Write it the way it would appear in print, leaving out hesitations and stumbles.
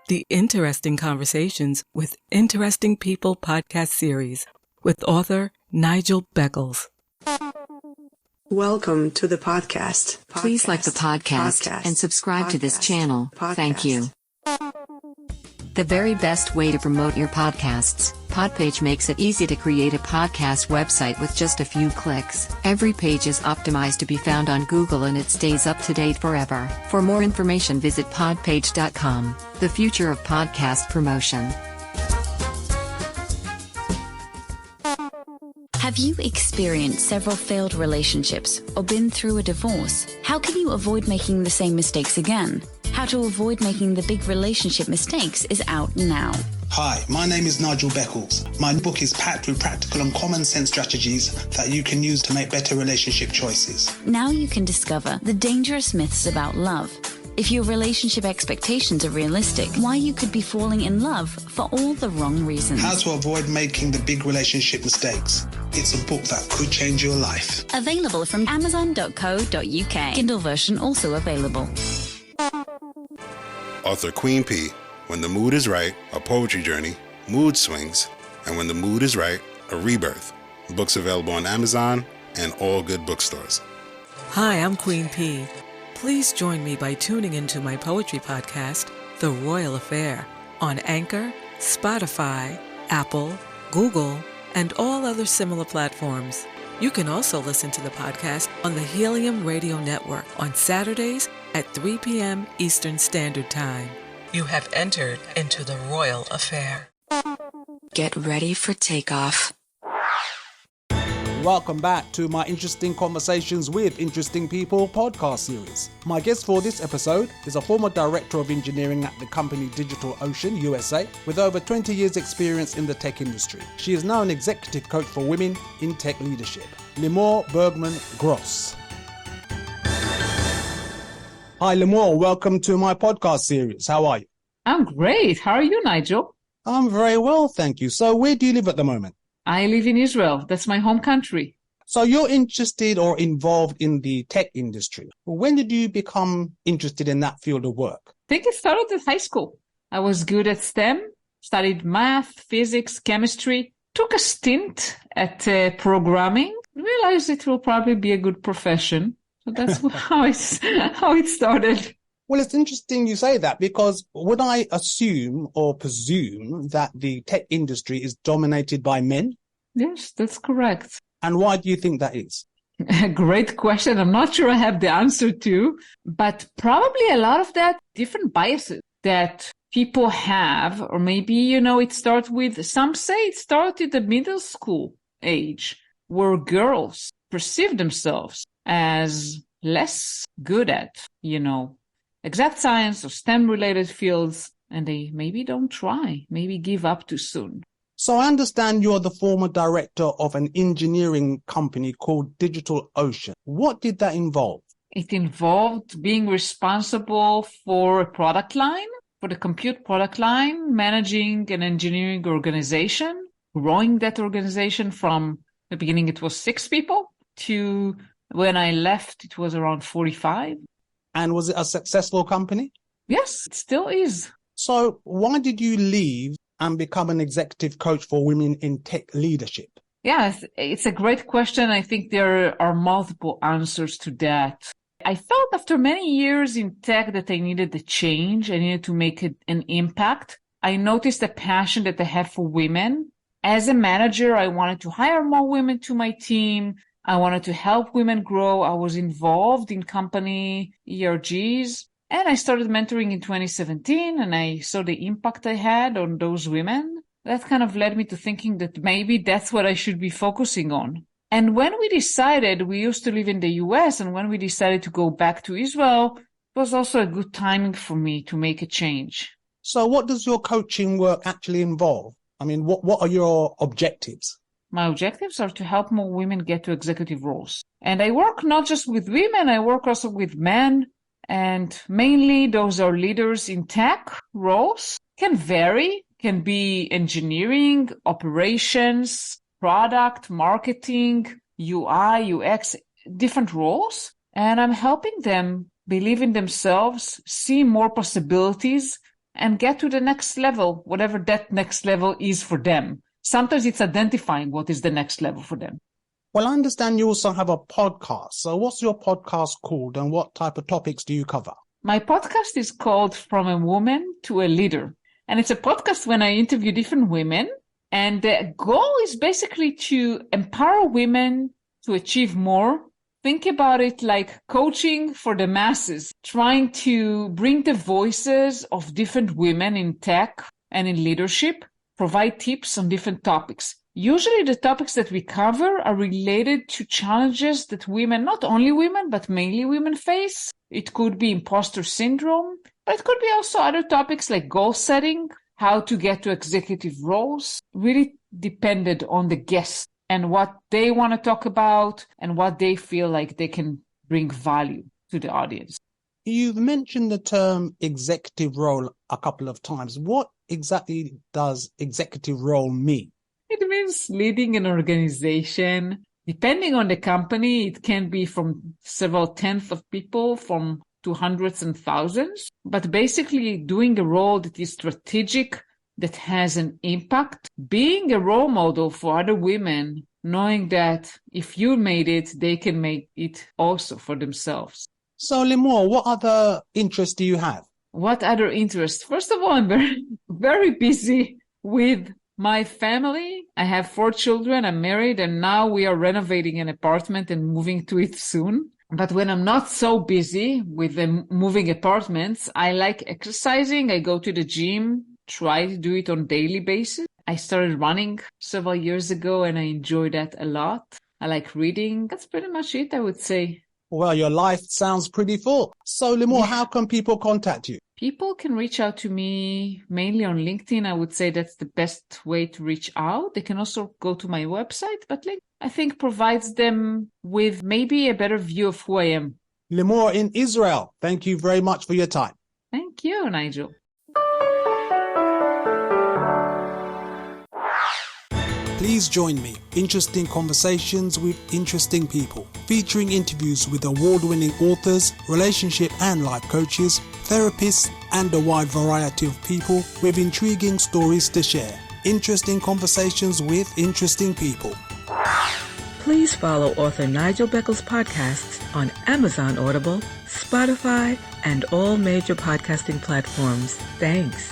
The Interesting Conversations with Interesting People podcast series with author Nigel Beckles. Welcome to the podcast. Please like the podcast and subscribe to this channel. Thank you. The very best way to promote your podcasts. Podpage makes it easy to create a podcast website with just a few clicks. Every page is optimized to be found on Google and it stays up to date forever. For more information, visit podpage.com. The future of podcast promotion. Have you experienced several failed relationships or been through a divorce? How can you avoid making the same mistakes again? How to avoid making the big relationship mistakes is out now. Hi, my name is Nigel Beckles. My book is packed with practical and common sense strategies that you can use to make better relationship choices. Now you can discover the dangerous myths about love. If your relationship expectations are realistic, why you could be falling in love for all the wrong reasons. How to avoid making the big relationship mistakes. It's a book that could change your life. Available from amazon.co.uk. Kindle version also available. Author Queen P. When the mood is right, a poetry journey, mood swings, and when the mood is right, a rebirth. Books available on Amazon and all good bookstores. Hi, I'm Queen P. Please join me by tuning into my poetry podcast, The Royal Affair, on Anchor, Spotify, Apple, Google, and all other similar platforms. You can also listen to the podcast on the Helium Radio Network on Saturdays at 3 p.m. Eastern Standard Time. You have entered into the Royal Affair. Get ready for takeoff. Welcome back to my Interesting Conversations with Interesting People podcast series. My guest for this episode is a former director of engineering at the company Digital Ocean, USA, with over 20 years experience in the tech industry. She is now an executive coach for women in tech leadership. Limor Bergman Gross. Hi Limor, welcome to my podcast series. How are you? I'm great. How are you, Nigel? I'm very well, thank you. So where do you live at the moment? I live in Israel. That's my home country. So you're interested or involved in the tech industry. When did you become interested in that field of work? I think it started in high school. I was good at STEM, studied math, physics, chemistry, took a stint at programming, realized it will probably be a good profession. So that's how it started. Well, it's interesting you say that because would I assume or presume that the tech industry is dominated by men? Yes, that's correct. And why do you think that is? Great question. I'm not sure I have the answer to, but probably a lot of that different biases that people have, or maybe, it starts with, some say it started at the middle school age, where girls perceive themselves as less good at, exact science or STEM-related fields, and they maybe don't try, maybe give up too soon. So I understand you're the former director of an engineering company called Digital Ocean. What did that involve? It involved being responsible for a product line, for the compute product line, managing an engineering organization, growing that organization from the beginning it was 6 people to when I left it was around 45. And was it a successful company? Yes, it still is. So why did you leave and become an executive coach for women in tech leadership? Yeah, it's a great question. I think there are multiple answers to that. I felt after many years in tech that I needed a change. I needed to make an impact. I noticed a passion that I have for women. As a manager, I wanted to hire more women to my team. I wanted to help women grow. I was involved in company ERGs, and I started mentoring in 2017, and I saw the impact I had on those women. That kind of led me to thinking that maybe that's what I should be focusing on. And when we decided, we used to live in the US, and when we decided to go back to Israel, it was also a good timing for me to make a change. So what does your coaching work actually involve? I mean, what are your objectives? My objectives are to help more women get to executive roles. And I work not just with women, I work also with men. And mainly those are leaders in tech roles. Can vary, can be engineering, operations, product, marketing, UI, UX, different roles. And I'm helping them believe in themselves, see more possibilities, and get to the next level, whatever that next level is for them. Sometimes it's identifying what is the next level for them. Well, I understand you also have a podcast. So what's your podcast called and what type of topics do you cover? My podcast is called From a Woman to a Leader. And it's a podcast when I interview different women. And the goal is basically to empower women to achieve more. Think about it like coaching for the masses, trying to bring the voices of different women in tech and in leadership, provide tips on different topics. Usually the topics that we cover are related to challenges that women, not only women, but mainly women face. It could be imposter syndrome, but it could be also other topics like goal setting, how to get to executive roles, really depended on the guest and what they want to talk about and what they feel like they can bring value to the audience. You've mentioned the term executive role a couple of times. What exactly does executive role mean? It means leading an organization. Depending on the company, it can be from several tenths of people, from to hundreds and thousands. But basically doing a role that is strategic, that has an impact, being a role model for other women, knowing that if you made it, they can make it also for themselves. So, Limor, what other interests do you have? What other interests? First of all, I'm very busy with my family. I have 4 children. I'm married, and now we are renovating an apartment and moving to it soon. But when I'm not so busy with the moving apartments, I like exercising. I go to the gym, try to do it on a daily basis. I started running several years ago, and I enjoy that a lot. I like reading. That's pretty much it, I would say. Well, your life sounds pretty full. So, Limor, how can people contact you? People can reach out to me mainly on LinkedIn. I would say that's the best way to reach out. They can also go to my website, but LinkedIn, I think, provides them with maybe a better view of who I am. Limor in Israel, thank you very much for your time. Thank you, Nigel. Please join me. Interesting conversations with interesting people, featuring interviews with award-winning authors, relationship and life coaches, therapists, and a wide variety of people with intriguing stories to share. Interesting conversations with interesting people. Please follow author Nigel Beckel's podcasts on Amazon Audible, Spotify, and all major podcasting platforms. Thanks.